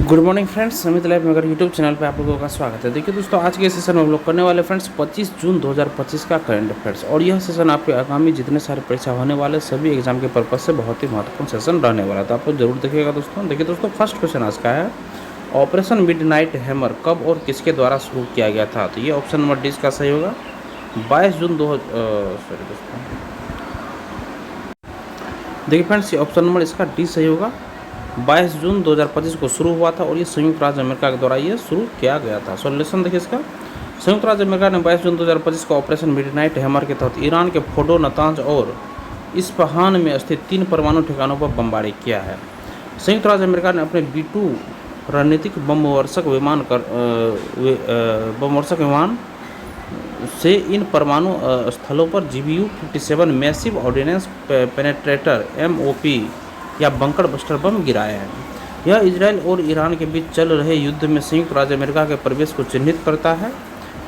Good morning friends, समित live मगर YouTube channel पे आप लोगों का स्वागत है। देखिए दोस्तों, आज के सेशन में हम लोग करने वाले फ्रेंड्स 25 जून 2025 का करंट अफेयर्स, और यह सेशन आपके आगामी जितने सारे परीक्षा होने वाले सभी एग्जाम के पर्पज से बहुत ही महत्वपूर्ण सेशन रहने वाला है, तो आप लोग जरूर देखिएगा दोस्तों। देखिए दोस्तों, फर्स्ट क्वेश्चन आज का है, ऑपरेशन मिडनाइट हैमर कब और किसके द्वारा शुरू किया गया था? तो ये ऑप्शन नंबर डी का सही होगा। 22 जून दोस्तों, देखिए फ्रेंड्स, ये ऑप्शन नंबर इसका डी सही होगा। 22 जून 2025 को शुरू हुआ था और ये संयुक्त राज्य अमेरिका के द्वारा ये शुरू किया गया था। सॉल्यूशन देखिए इसका, संयुक्त राज्य अमेरिका ने 22 जून 2025 को ऑपरेशन मिडनाइट हैमर के तहत ईरान के फोर्डो, नतांज और इस्फहान में स्थित 3 परमाणु ठिकानों पर बमबारी किया है। संयुक्त राज्य अमेरिका ने अपने B-2 रणनीतिक बमवर्षक विमान से इन परमाणु स्थलों पर GBU-57 massive ordnance penetrator MOP या बंकर बस्टर बम गिराया है। यह इजराइल और ईरान के बीच चल रहे युद्ध में संयुक्त राज्य अमेरिका के प्रवेश को चिन्हित करता है।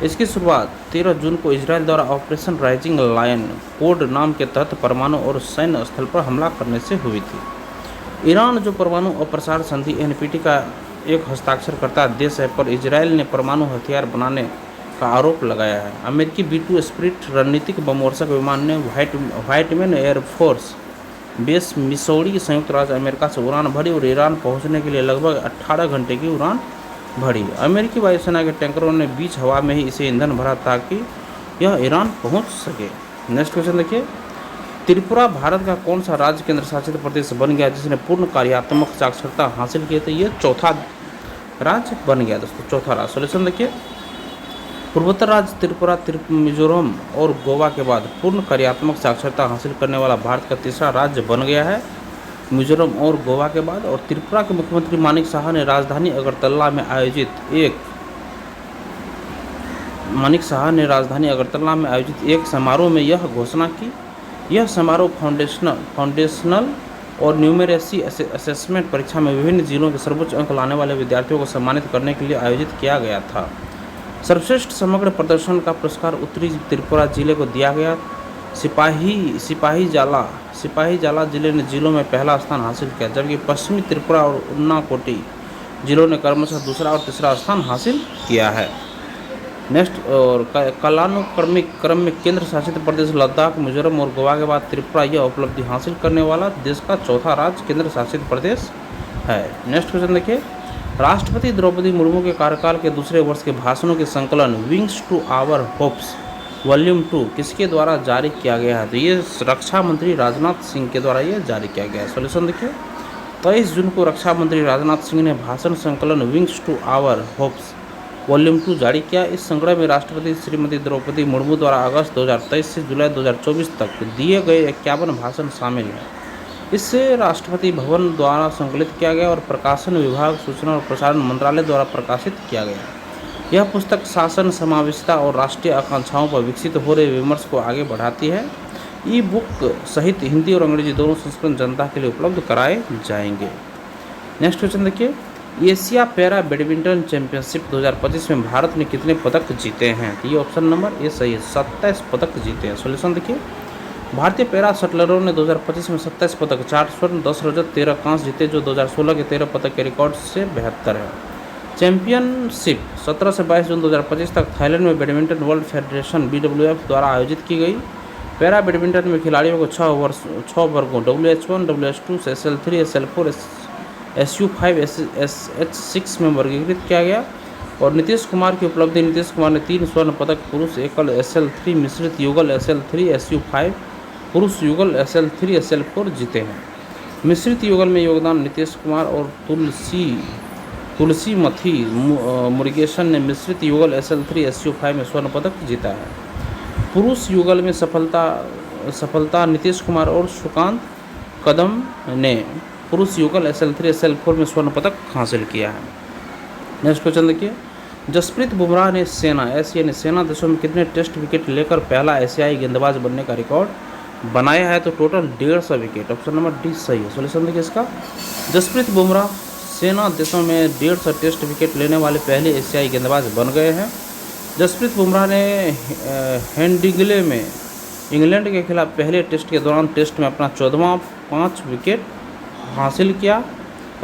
इसकी शुरुआत 13 जून को इजराइल द्वारा ऑपरेशन राइजिंग लायन कोड नाम के तहत परमाणु और सैन्य स्थल पर हमला करने से हुई थी। ईरान, जो परमाणु अप्रसार संधि NPT का एक हस्ताक्षरकर्ता देश है, पर इजराइल ने परमाणु हथियार बनाने का आरोप लगाया है। अमेरिकी B-2 स्पिरिट रणनीतिक बमवर्षक विमान ने व्हाइटमैन एयरफोर्स बेस मिसौरी, संयुक्त राज्य अमेरिका से उड़ान भरी और ईरान पहुंचने के लिए लगभग 18 घंटे की उड़ान भरी। अमेरिकी वायुसेना के टैंकरों ने बीच हवा में ही इसे ईंधन भरा ताकि यह ईरान पहुंच सके। नेक्स्ट क्वेश्चन देखिए, त्रिपुरा भारत का कौन सा राज्य केंद्र शासित प्रदेश बन गया जिसने पूर्ण कार्यात्मक साक्षरता हासिल की? तो ये चौथा राज्य बन गया दोस्तों, चौथा राज्य। सोल्यूशन देखिए, पूर्वोत्तर राज्य त्रिपुरा, मिजोरम और गोवा के बाद पूर्ण कार्यात्मक साक्षरता हासिल करने वाला भारत का तीसरा राज्य बन गया है, मिजोरम और गोवा के बाद। और त्रिपुरा के मुख्यमंत्री मानिक शाह ने राजधानी अगरतला में आयोजित एक समारोह में यह घोषणा की। यह समारोह फाउंडेशनल और न्यूमेरेसी असेसमेंट परीक्षा में विभिन्न जिलों के सर्वोच्च अंक लाने वाले विद्यार्थियों को सम्मानित करने के लिए आयोजित किया गया था। सर्वश्रेष्ठ समग्र प्रदर्शन का पुरस्कार उत्तरी त्रिपुरा जिले को दिया गया। सिपाही जाला जिले ने जिलों में पहला स्थान हासिल किया, जबकि पश्चिमी त्रिपुरा और उन्नाकोटी जिलों ने क्रमशः दूसरा और तीसरा स्थान हासिल किया है। नेक्स्ट, और कालानुक्रमिक क्रम में केंद्र शासित प्रदेश लद्दाख, मिजोरम और गोवा के बाद त्रिपुरा यह उपलब्धि हासिल करने वाला देश का चौथा राज्य केंद्र शासित प्रदेश है। नेक्स्ट क्वेश्चन देखिए, राष्ट्रपति द्रौपदी मुर्मू के कार्यकाल के दूसरे वर्ष के भाषणों के संकलन wings to our hopes volume 2 किसके द्वारा जारी किया गया है? तो ये रक्षा मंत्री राजनाथ सिंह के द्वारा ये जारी किया गया है। सॉल्यूशन देखिए, 23 जून को रक्षा मंत्री राजनाथ सिंह ने भाषण संकलन wings to our hopes volume 2 जारी किया। इस संग्रह में राष्ट्रपति श्रीमती द्रौपदी मुर्मू द्वारा अगस्त 2023 से जुलाई 2024 तक दिए गए 51 भाषण शामिल हैं। इससे राष्ट्रपति भवन द्वारा संकलित किया गया और प्रकाशन विभाग, सूचना और प्रसारण मंत्रालय द्वारा प्रकाशित किया गया। यह पुस्तक शासन, समावेशिता और राष्ट्रीय आकांक्षाओं पर विकसित हो रहे विमर्श को आगे बढ़ाती है। ई बुक सहित हिंदी और अंग्रेजी दोनों संस्करण जनता के लिए उपलब्ध कराए जाएंगे। नेक्स्ट क्वेश्चन देखिए, एशिया पैरा बैडमिंटन चैंपियनशिप 2025 में भारत ने कितने पदक जीते हैं? तो ये ऑप्शन नंबर ए सही है, 27 पदक जीते हैं। सोल्यूशन देखिए, भारतीय पैरा शटलरों ने 2025 में 27 पदक, 4 स्वर्ण, 10 रजत, 13 कांस्य जीते, जो 2016 के 13 पदक के रिकॉर्ड से बेहतर है। चैंपियनशिप 17 से 22 जून 2025 तक थाईलैंड में बैडमिंटन वर्ल्ड फेडरेशन BWF द्वारा आयोजित की गई। पैरा बैडमिंटन में खिलाड़ियों को 6 वर्गों WH1, WH2 से SL3, SL4, SU5, SH6 में वर्गीकृत किया गया। और नीतीश कुमार की उपलब्धि, नीतीश कुमार ने 3 स्वर्ण पदक पुरुष एकल SL3, मिश्रित युगल SL3, SU5, पुरुष युगल SL3, SL4 जीते हैं। मिश्रित युगल में योगदान नीतीश कुमार और तुलसीमथी मुरुगेशन ने मिश्रित युगल SL3, SU5 में स्वर्ण पदक जीता है। पुरुष युगल में सफलता नीतीश कुमार और सुकांत कदम ने पुरुष युगल SL3, SL4 में स्वर्ण पदक हासिल किया है। नेक्स्ट क्वेश्चन देखिए, जसप्रीत बुमराह ने सेना देशों में कितने टेस्ट विकेट लेकर पहला एशियाई गेंदबाज बनने का रिकॉर्ड बनाया है? तो total 150 wicket. Option number D सही है। सोल्यूशन देखिए इसका, जसप्रीत बुमराह सेना देशों में 150 टेस्ट विकेट लेने वाले पहले एशियाई गेंदबाज बन गए हैं। जसप्रीत बुमराह ने हेडिंग्ले में इंग्लैंड के खिलाफ पहले टेस्ट के दौरान टेस्ट में अपना 14वां 5 विकेट हासिल किया।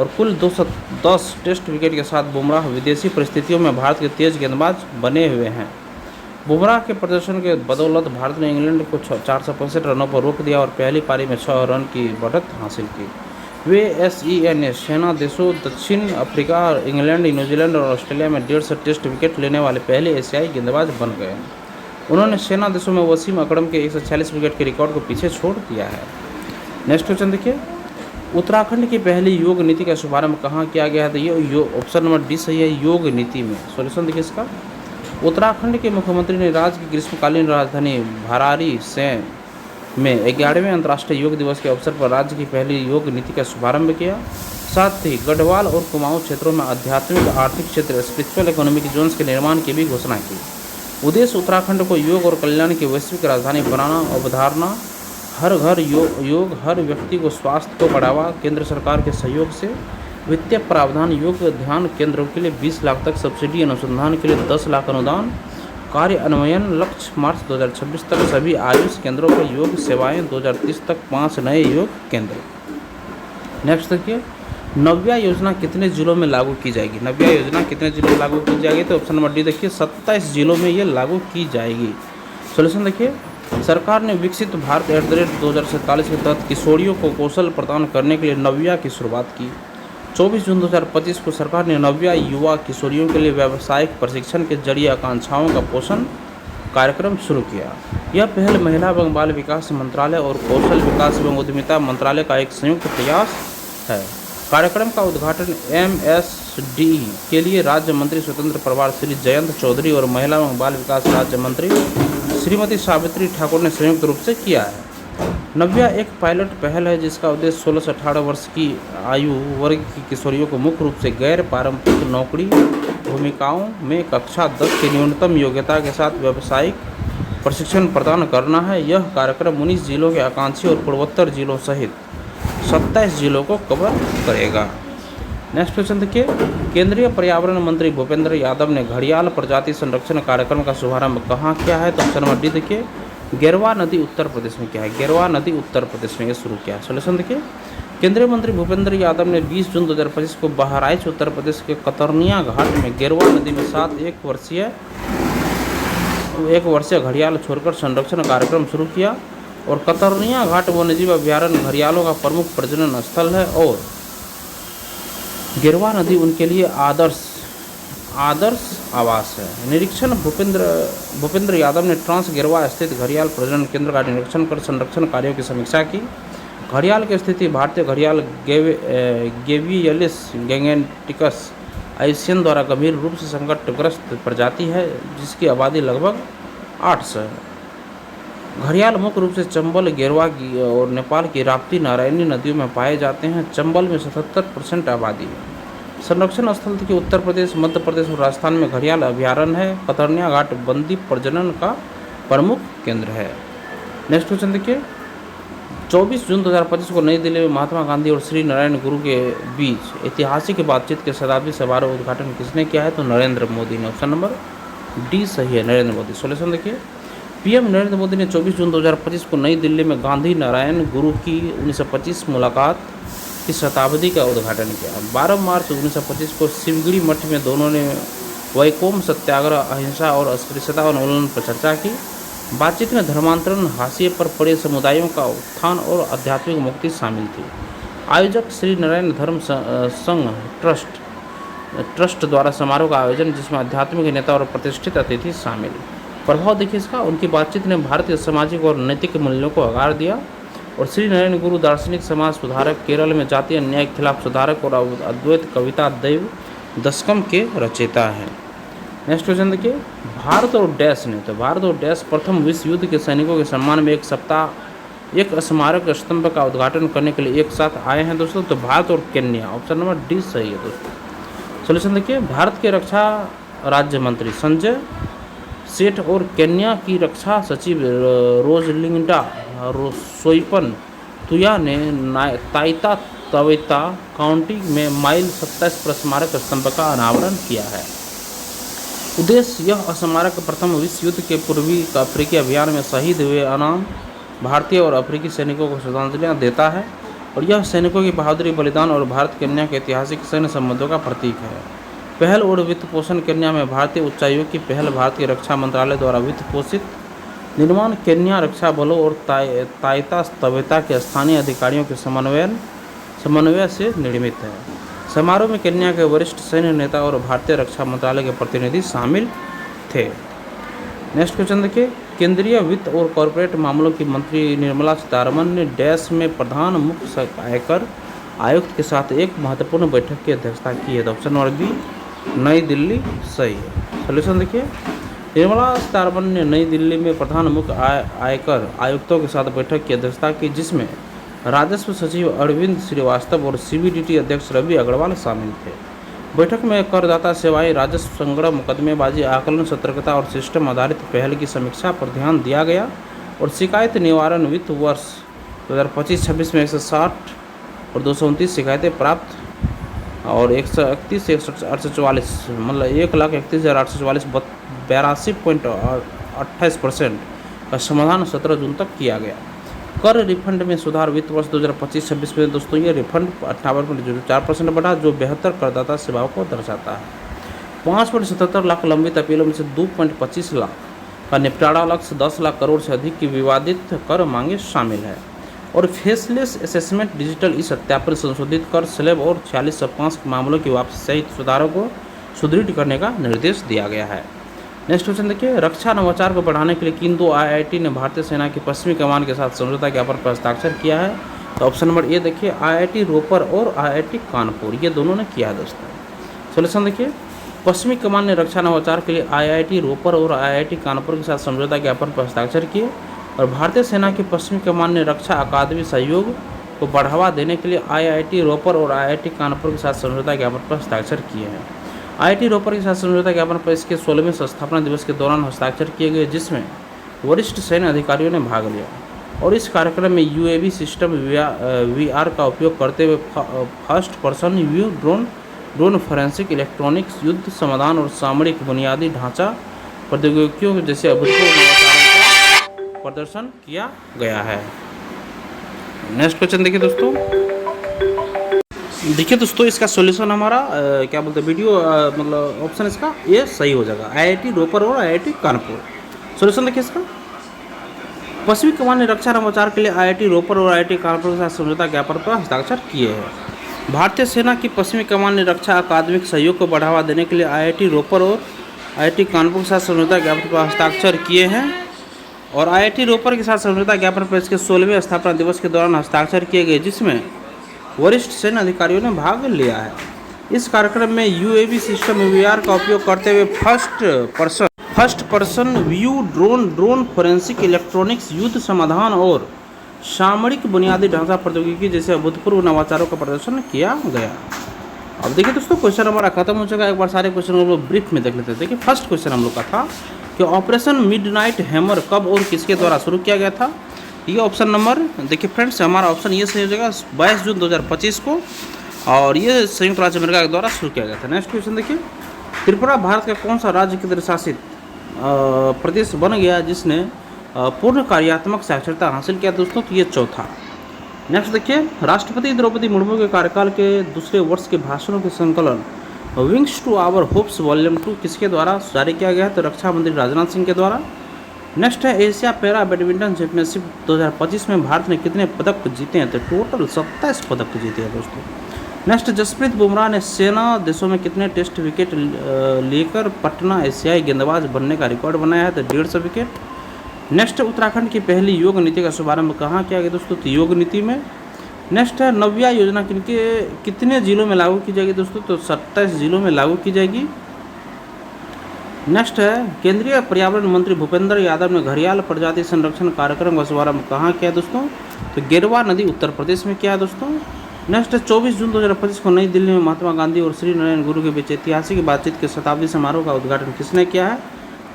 और कुल 210 टेस्ट विकेट के साथ बुमराह विदेशी परिस्थितियों में भारत के तेज गेंदबाज बने हुए हैं। बुमराह के प्रदर्शन के बदौलत भारत ने इंग्लैंड को 465 रनों पर रोक दिया और पहली पारी में 6 रन की बढ़त हासिल की। वे SEN सेना देशों दक्षिण अफ्रीका, इंग्लैंड, न्यूजीलैंड और ऑस्ट्रेलिया में 150 टेस्ट विकेट लेने वाले पहले एशियाई गेंदबाज बन गए। उन्होंने सेना देशों में वसीम अकरम के 146 विकेट के रिकॉर्ड को पीछे छोड़ दिया है। नेक्स्ट क्वेश्चन देखिए, उत्तराखंड की पहली योग नीति का शुभारंभ कहाँ किया गया है? तो ये ऑप्शन नंबर डी सही है, योग नीति में। सॉल्यूशन देखिए इसका, उत्तराखंड के मुख्यमंत्री ने राज्य की ग्रीष्मकालीन राजधानी भरारी से में 11वें अंतर्राष्ट्रीय योग दिवस के अवसर पर राज्य की पहली योग नीति का शुभारंभ किया। साथ ही गढ़वाल और कुमाऊं क्षेत्रों में आध्यात्मिक आर्थिक क्षेत्र स्पिरिचुअल इकोनॉमिक जोन्स के निर्माण की भी घोषणा की। उद्देश्य उत्तराखंड को योग और कल्याण की वैश्विक राजधानी बनाना। अवधारणा हर घर योग हर व्यक्ति को स्वास्थ्य को बढ़ावा। केंद्र सरकार के सहयोग से वित्तीय प्रावधान, योग ध्यान केंद्रों के लिए 20 लाख तक सब्सिडी, अनुसंधान के लिए 10 लाख अनुदान। कार्यान्वयन लक्ष्य मार्च 2026 तक सभी आयुष केंद्रों पर योग सेवाएं, 2030 तक 5 नए योग केंद्र। नेक्स्ट देखिए, नव्या योजना कितने जिलों में लागू की जाएगी? नव्या योजना कितने जिलों में लागू की जाएगी? तो ऑप्शन नंबर डी देखिए, 27 जिलों में ये लागू की जाएगी। सॉल्यूशन देखिए, सरकार ने विकसित भारत @2047 के तहत किशोरियों को कौशल प्रदान करने के लिए नव्या की शुरुआत की। 24 जून 2025 को सरकार ने नव्या युवा किशोरियों के लिए व्यावसायिक प्रशिक्षण के जरिए आकांक्षाओं का पोषण कार्यक्रम शुरू किया। यह पहल महिला एवं बाल विकास मंत्रालय और कौशल विकास एवं उद्यमिता मंत्रालय का एक संयुक्त प्रयास है। कार्यक्रम का उद्घाटन MSD के लिए राज्य मंत्री स्वतंत्र प्रभार श्री जयंत चौधरी और महिला एवं बाल विकास राज्य मंत्री श्रीमती सावित्री ठाकुर ने संयुक्त रूप से किया है। नव्या एक पायलट पहल है जिसका उद्देश्य 16 से 18 वर्ष की आयु वर्ग की किशोरियों को मुख्य रूप से गैर पारंपरिक नौकरी भूमिकाओं में कक्षा 10 की न्यूनतम योग्यता के साथ व्यावसायिक प्रशिक्षण प्रदान करना है। यह कार्यक्रम 19 जिलों के आकांक्षी और पूर्वोत्तर जिलों सहित 27 जिलों को कवर करेगा। नेक्स्ट क्वेश्चन देखिए, केंद्रीय पर्यावरण मंत्री भूपेंद्र यादव ने घड़ियाल प्रजाति संरक्षण कार्यक्रम का शुभारंभ कहाँ किया है? तो ऑप्शन नंबर डी देखिए, गेरवा नदी उत्तर प्रदेश में किया है। गेरवा नदी उत्तर प्रदेश में ये शुरू किया है। सॉल्यूशन देखिए, केंद्रीय मंत्री भूपेंद्र यादव ने 20 जून 2025 को बहराइच उत्तर प्रदेश के कतरनिया घाट में गेरवा नदी में 7 एक वर्षीय घड़ियाल छोड़कर संरक्षण कार्यक्रम शुरू किया। और कतरनिया घाट वन्यजीव अभ्यारण्य घड़ियालों का प्रमुख प्रजनन स्थल है और गेरवा नदी उनके लिए आदर्श आवास है। निरीक्षण भूपेंद्र यादव ने ट्रांस गेरवा स्थित घड़ियाल प्रजनन केंद्र का निरीक्षण कर संरक्षण कार्यों की समीक्षा की। घड़ियाल की स्थिति भारतीय घड़ियाल गेवियलिस गैंगेटिकस आइसियन द्वारा गंभीर रूप से संकटग्रस्त प्रजाति है जिसकी आबादी लगभग 800 है। घड़ियाल मुख्य रूप से चंबल, गेरवा और नेपाल की राप्ती नारायणी नदियों में पाए जाते हैं। चंबल में 77% आबादी है। संरक्षण स्थल के उत्तर प्रदेश, मध्य प्रदेश और राजस्थान में घड़ियाल अभ्यारण्य है। कतरनिया घाट बंदी प्रजनन का प्रमुख केंद्र है। नेक्स्ट क्वेश्चन देखिए, 24 जून 2025 को नई दिल्ली में महात्मा गांधी और श्री नारायण गुरु के बीच ऐतिहासिक बातचीत के शताब्दी समारोह उद्घाटन किसने किया है? तो नरेंद्र मोदी ने। ऑप्शन नंबर डी सही है, नरेंद्र मोदी। सॉल्यूशन देखिए, पीएम नरेंद्र मोदी ने 24 जून 2025 को नई दिल्ली में गांधी नारायण गुरु की 1925 मुलाकात की शताब्दी का उद्घाटन किया। 12 मार्च 1925 को शिवगिरी मठ में दोनों ने वैकोम सत्याग्रह, अहिंसा और अस्पृश्यता आंदोलन पर चर्चा की। बातचीत में धर्मांतरण, हाशिए पर पड़े समुदायों का उत्थान और आध्यात्मिक मुक्ति शामिल थी। आयोजक श्री नारायण धर्म संघ ट्रस्ट द्वारा समारोह का आयोजन जिसमें आध्यात्मिक नेता और प्रतिष्ठित अतिथि शामिल। प्रभाव देखिए इसका, उनकी बातचीत ने भारतीय सामाजिक और नैतिक मूल्यों को आकार दिया। और श्री नारायण गुरु दार्शनिक, समाज सुधारक, केरल में जातीय अन्याय के खिलाफ सुधारक और अद्वैत कविता दैव दशकम के रचयिता हैं। नेक्स्ट क्वेश्चन देखिए, भारत और डैश प्रथम विश्व युद्ध के सैनिकों के सम्मान में एक स्मारक स्तंभ का उद्घाटन करने के लिए एक साथ आए हैं दोस्तों। तो भारत और केन्या। ऑप्शन नंबर डी सही है दोस्तों। सॉल्यूशन देखिए, भारत के रक्षा राज्य मंत्री संजय सेठ और केन्या की रक्षा सचिव रोजलिंडा सोइपन तुया ने ताइता तवेता काउंटी में माइल 27 पर स्मारक स्तंभ का अनावरण किया है। उद्देश्य यह स्मारक प्रथम विश्व युद्ध के पूर्वी अफ्रीकी अभियान में शहीद हुए अनाम भारतीय और अफ्रीकी सैनिकों को श्रद्धांजलियाँ देता है। और यह सैनिकों की बहादुरी, बलिदान और भारत केन्या के ऐतिहासिक सैन्य संबंधों का प्रतीक है। पहल और वित्त पोषण। केन्या में भारतीय उच्चायोग की पहल भारतीय रक्षा मंत्रालय द्वारा वित्त पोषित निर्माण केन्या रक्षा बलों और ताइता तबेता के स्थानीय अधिकारियों के समन्वय से निर्मित है। समारोह में केन्या के वरिष्ठ सैन्य नेता और भारतीय रक्षा मंत्रालय के प्रतिनिधि शामिल थे। नेक्स्ट क्वेश्चन देखिए, केंद्रीय वित्त और कॉरपोरेट मामलों की मंत्री निर्मला सीतारमण ने डैश में प्रधान मुख्य आयकर आयुक्त के साथ एक महत्वपूर्ण बैठक की अध्यक्षता की है। तो ऑप्शन नंबर बी नई दिल्ली सही है। सोल्यूशन देखिए, निर्मला सीतारमण ने नई दिल्ली में प्रधान मुख्य आयकर आयुक्तों के साथ बैठक की अध्यक्षता की, जिसमें राजस्व सचिव अरविंद श्रीवास्तव और सीबीडीटी अध्यक्ष रवि अग्रवाल शामिल थे। बैठक में करदाता सेवाएं, राजस्व संग्रह, मुकदमेबाजी, आकलन, सतर्कता और सिस्टम आधारित पहल की समीक्षा पर ध्यान दिया गया और शिकायत निवारण। वित्त वर्ष 2025-26 में 160 और 229 शिकायतें प्राप्त और 131 844 मतलब 1,31,844 82.28% का समाधान 17 जून तक किया गया। कर रिफंड में सुधार। वित्त वर्ष 2025-26 में दोस्तों ये रिफंड 58.04% बढ़ा, जो बेहतर करदाता सेवाओं को दर्शाता है। 5.77 लाख लंबित अपीलों में से 2.25 लाख का निपटारा। लक्ष्य 10 लाख करोड़ से अधिक की विवादित कर मांगे शामिल है। और फेसलेस असेसमेंट, डिजिटल ई सत्यापन, संशोधित कर स्लैब और 4605 मामलों की वापसी सहित सुधारों को सुदृढ़ करने का निर्देश दिया गया है। नेक्स्ट क्वेश्चन देखिए, रक्षा नवाचार को बढ़ाने के लिए किन दो आईआईटी ने भारतीय सेना की पश्चिमी कमान के साथ समझौता ज्ञापन पर हस्ताक्षर किया है। तो ऑप्शन नंबर ए देखिए, आईआईटी रोपर और आईआईटी कानपुर, ये दोनों ने किया है दोस्तों। सोल्यूशन देखिए, पश्चिमी कमान ने रक्षा नवाचार के लिए आईआईटी रोपर और आईआईटी कानपुर के साथ समझौता ज्ञापन पर हस्ताक्षर किए और भारतीय सेना की पश्चिमी कमान ने रक्षा अकादमी सहयोग को बढ़ावा देने के लिए आईआईटी रोपर और आईआईटी कानपुर के साथ समझौता ज्ञापन पर हस्ताक्षर किए हैं। आईआईटी रोपर के साथ समझौता ज्ञापन पर इसके 16वें स्थापना दिवस के दौरान हस्ताक्षर किए गए, जिसमें वरिष्ठ सैन्य अधिकारियों ने भाग लिया। और इस कार्यक्रम में यूएवी सिस्टम वीआर का उपयोग करते हुए first person view, drone forensic, electronics, युद्ध समाधान और सामरिक बुनियादी ढांचा प्रौद्योगिकियों जैसे अभूतपूर्व नवाचारों का प्रदर्शन किया गया है। नेक्स्ट क्वेश्चन देखिए दोस्तों, इसका सॉल्यूशन हमारा क्या बोलते हैं वीडियो मतलब ऑप्शन इसका ये सही हो जाएगा, आईआईटी रोपर और आईआईटी कानपुर। सॉल्यूशन देखिए इसका, पश्चिमी कमान ने रक्षा नवाचार के लिए आईआईटी रोपर और आईआईटी कानपुर के साथ समझौता ज्ञापन पर हस्ताक्षर किए हैं। भारतीय सेना की पश्चिमी कमान ने रक्षा अकादमिक सहयोग को बढ़ावा देने के लिए आईआईटी रोपर और आईआईटी कानपुर के साथ समझौता ज्ञापन पर हस्ताक्षर किए हैं और आईआईटी रोपर के साथ समझौता ज्ञापन पर इसके 16वें स्थापना दिवस के दौरान हस्ताक्षर किए गए, जिसमें वरिष्ठ सैन्य अधिकारियों ने भाग लिया है। इस कार्यक्रम में यूएवी सिस्टम वीआर का उपयोग करते हुए first person view, drone forensic, electronics, युद्ध समाधान और सामरिक बुनियादी ढांचा प्रौद्योगिकी जैसे अभूतपूर्व नवाचारों का प्रदर्शन किया गया। अब देखिए दोस्तों, क्वेश्चन हमारा खत्म हो चुका है। एक बार सारे क्वेश्चन हम लोग ब्रीफ में देख लेते हैं। देखिए फर्स्ट क्वेश्चन हम लोग का था कि ऑपरेशन मिडनाइट हैमर कब और किसके द्वारा शुरू किया गया था। ये ऑप्शन नंबर देखिए फ्रेंड्स, हमारा ऑप्शन ये सही हो जाएगा 22 जून 2025 को, और ये संयुक्त राज्य अमेरिका के द्वारा शुरू किया गया था। नेक्स्ट क्वेश्चन देखिए, त्रिपुरा भारत का कौन सा राज्य केंद्र शासित प्रदेश बन गया जिसने पूर्ण कार्यात्मक साक्षरता हासिल किया दोस्तों। तो ये चौथा। नेक्स्ट देखिए, राष्ट्रपति द्रौपदी मुर्मू के कार्यकाल के दूसरे वर्ष के भाषणों के संकलन wings to our hopes volume 2 किसके द्वारा जारी किया गया। तो रक्षा मंत्री राजनाथ सिंह के द्वारा। नेक्स्ट है एशिया पैरा बैडमिंटन चैंपियनशिप 2025 में भारत ने कितने पदक जीते हैं। तो टोटल 27 पदक जीते हैं दोस्तों। नेक्स्ट, जसप्रीत बुमराह ने सेना देशों में कितने टेस्ट विकेट लेकर पटना एशियाई गेंदबाज बनने का रिकॉर्ड बनाया है। तो 150 विकेट। नेक्स्ट, उत्तराखंड की पहली योग नीति का शुभारंभ कहाँ किया गया दोस्तों। तो योग नीति में। नेक्स्ट है, नव्या योजना कितने जिलों में लागू की जाएगी दोस्तों। तो 27 जिलों में लागू की जाएगी। नेक्स्ट है, केंद्रीय पर्यावरण मंत्री भूपेंद्र यादव ने घड़ियाल प्रजाति संरक्षण कार्यक्रम का शुभारंभ कहाँ किया दोस्तों। तो गेरवा नदी उत्तर प्रदेश में किया है दोस्तों। नेक्स्ट है, 24 जून 2025 को नई दिल्ली में महात्मा गांधी और श्री नारायण गुरु के बीच ऐतिहासिक बातचीत के शताब्दी समारोह का उद्घाटन किसने किया है।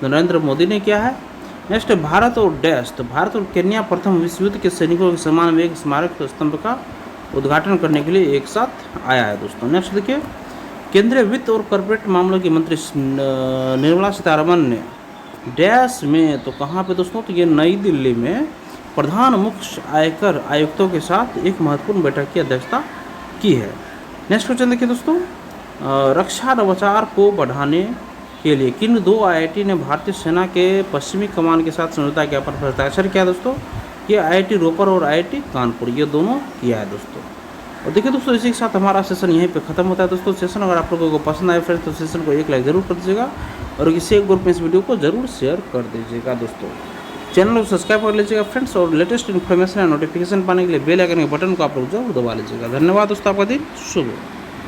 तो नरेंद्र मोदी ने किया है। नेक्स्ट, भारत और डैश। तो भारत और केन्या प्रथम विश्व युद्ध के सैनिकों के समान में एक स्मारक स्तंभ का उद्घाटन करने के लिए एक साथ आया है दोस्तों। नेक्स्ट देखिए, केंद्रीय वित्त और कॉर्पोरेट मामलों की मंत्री निर्मला सीतारमण ने डैश में, तो कहाँ पे दोस्तों। तो ये नई दिल्ली में प्रधान मुख्य आयकर आयुक्तों के साथ एक महत्वपूर्ण बैठक की अध्यक्षता की है। नेक्स्ट क्वेश्चन देखिए दोस्तों, रक्षा नवाचार को बढ़ाने के लिए किन 2 आईआईटी ने भारतीय सेना के पश्चिमी कमान के साथ समझौता ज्ञापन पर हस्ताक्षर किया दोस्तों? ये आईआईटी रोपर और आईआईटी कानपुर, ये दोनों किया है दोस्तों। और देखिए दोस्तों, इसी के साथ हमारा सेशन यहीं पे खत्म होता है दोस्तों। सेशन अगर आप लोगों को पसंद आए फ्रेंड्स तो सेशन को एक लाइक जरूर कर दीजिएगा और किसी एक ग्रुप में इस वीडियो को जरूर शेयर कर दीजिएगा दोस्तों। चैनल को सब्सक्राइब कर लीजिएगा फ्रेंड्स और लेटेस्ट इन्फॉर्मेशन या नोटिफिकेशन पाने के लिए बेल आइकन के बटन को आप लोग जरूर दबा लीजिएगा। धन्यवाद दोस्तों, आपका दिन शुभ हो।